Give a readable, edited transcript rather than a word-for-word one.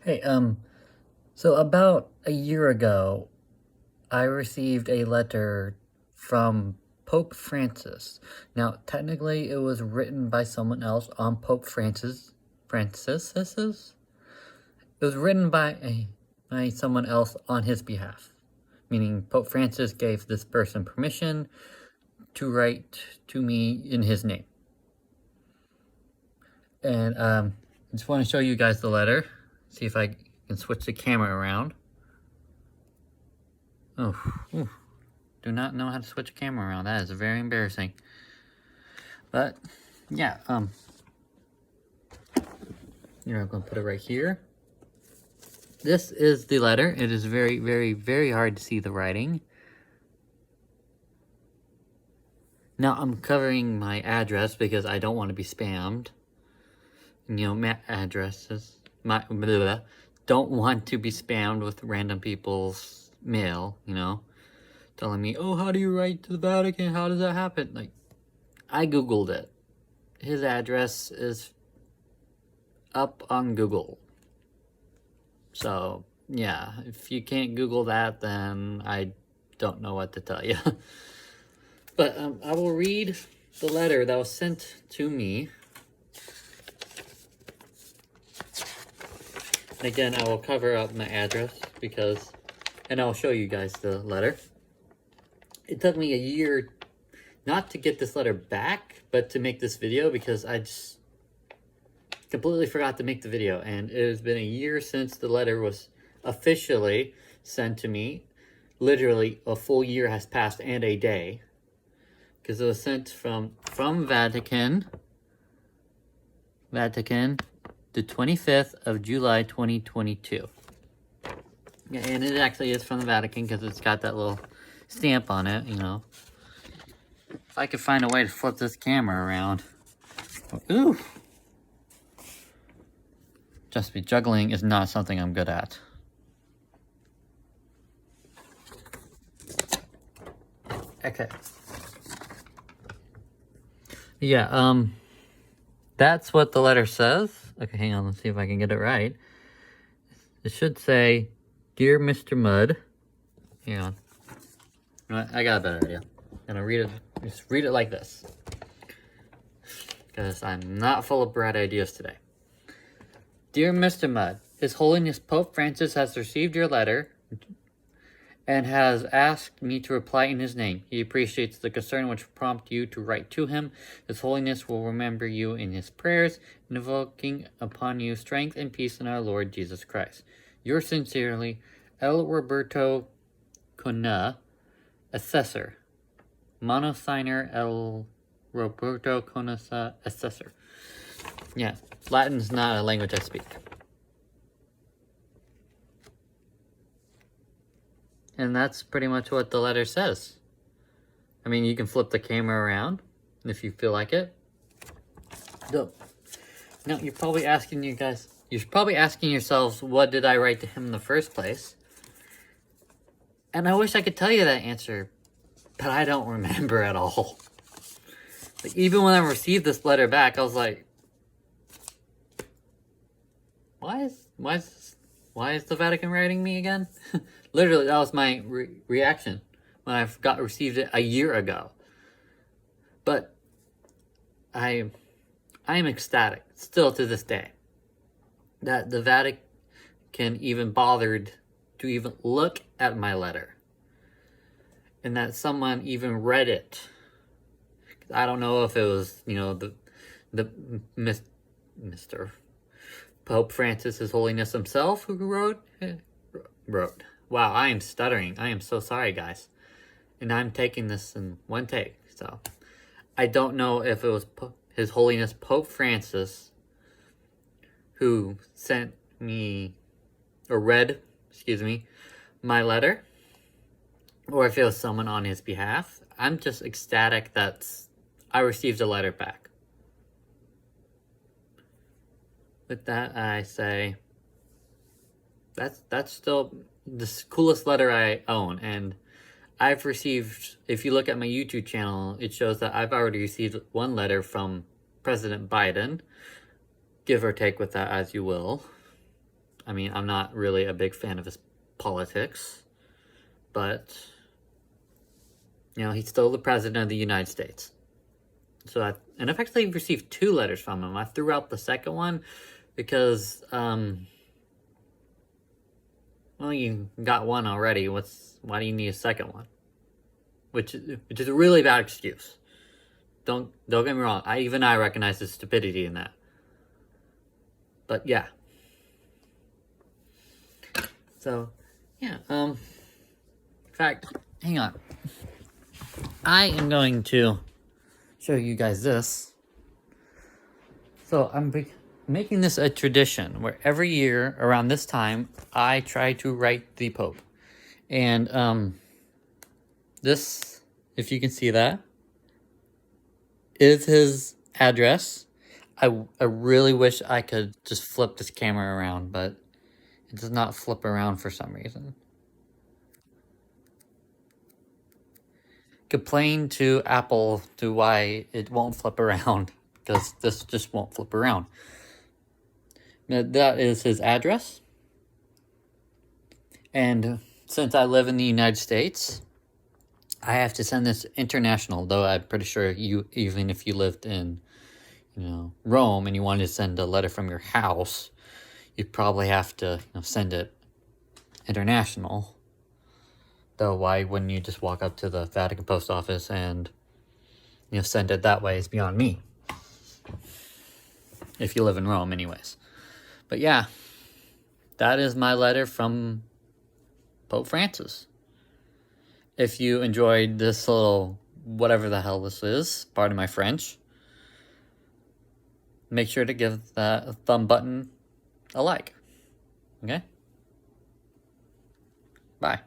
Hey, so about a year ago, I received a letter from Pope Francis. Now, technically, it was written by someone else on Pope Francis's? It was written by someone else on his behalf, meaning Pope Francis gave this person permission to write to me in his name. And, I just want to show you guys the letter, see if I can switch the camera around. Oh, do not know how to switch a camera around. That is very embarrassing. But, yeah, you're going to put it right here. This is the letter. It is very, very, very hard to see the writing. Now, I'm covering my address because I don't want to be spammed. You know, addresses. Don't want to be spammed with random people's mail, you know, telling me, oh, how do you write to the Vatican? How does that happen? Like, I Googled it. His address is up on Google. So, yeah, if you can't Google that, then I don't know what to tell you. But I will read the letter that was sent to me. Again, I will cover up my address and I'll show you guys the letter. It took me a year not to get this letter back, but to make this video because I just completely forgot to make the video. And it has been a year since the letter was officially sent to me. Literally, a full year has passed and a day. Because it was sent from Vatican, the 25th of July, 2022. Yeah, and it actually is from the Vatican because it's got that little stamp on it, you know. If I could find a way to flip this camera around. Ooh! Just be juggling is not something I'm good at. Okay. Yeah, that's what the letter says. Okay, hang on, let's see if I can get it right. It should say, Dear Mr. Mudd. Hang on. I got a better idea. I'm gonna read it, just read it like this. Because I'm not full of bright ideas today. Dear Mr. Mudd, His Holiness Pope Francis has received your letter and has asked me to reply in his name. He appreciates the concern which prompted you to write to him. His Holiness will remember you in his prayers, invoking upon you strength and peace in our Lord Jesus Christ. Yours sincerely, El Roberto Cona, Assessor. Monosigner El Roberto Cona, Assessor. Yeah, Latin's not a language I speak. And that's pretty much what the letter says. I mean, you can flip the camera around if you feel like it. Now, you're probably asking yourselves, what did I write to him in the first place? And I wish I could tell you that answer, but I don't remember at all. Like, even when I received this letter back, I was like, why is the Vatican writing me again? Literally, that was my reaction when I received it a year ago. But I am ecstatic, still to this day, that the Vatican even bothered to even look at my letter. And that someone even read it. I don't know if it was, you know, the Mr. Pope Francis, His Holiness himself, who wrote. Wow, I am stuttering. I am so sorry, guys. And I'm taking this in one take. So, I don't know if it was His Holiness Pope Francis who sent me, or read, my letter, or if it was someone on his behalf. I'm just ecstatic that I received a letter back. With that, I say, that's still the coolest letter I own. And I've received, if you look at my YouTube channel, it shows that I've already received one letter from President Biden. Give or take with that as you will. I mean, I'm not really a big fan of his politics, but, you know, he's still the president of the United States. So I've actually received 2 letters from him. I threw out the second one because, well, you got one already. Why do you need a second one? Which is a really bad excuse. Don't get me wrong. I recognize the stupidity in that. But yeah. So, yeah. In fact, hang on. I am going to show you guys this. So I'm making this a tradition where every year around this time I try to write the Pope, and this, if you can see that, is his address. I really wish I could just flip this camera around, but it does not flip around for some reason. Complain to Apple to why it won't flip around, because this just won't flip around. Now, that is his address. And since I live in the United States, I have to send this international, though I'm pretty sure even if you lived in, Rome and you wanted to send a letter from your house, you'd probably have to, send it international. Though why wouldn't you just walk up to the Vatican post office and, send it that way is beyond me. If you live in Rome anyways. But yeah, that is my letter from Pope Francis. If you enjoyed this little whatever the hell this is, pardon my French, make sure to give that thumb button a like. Okay? Bye.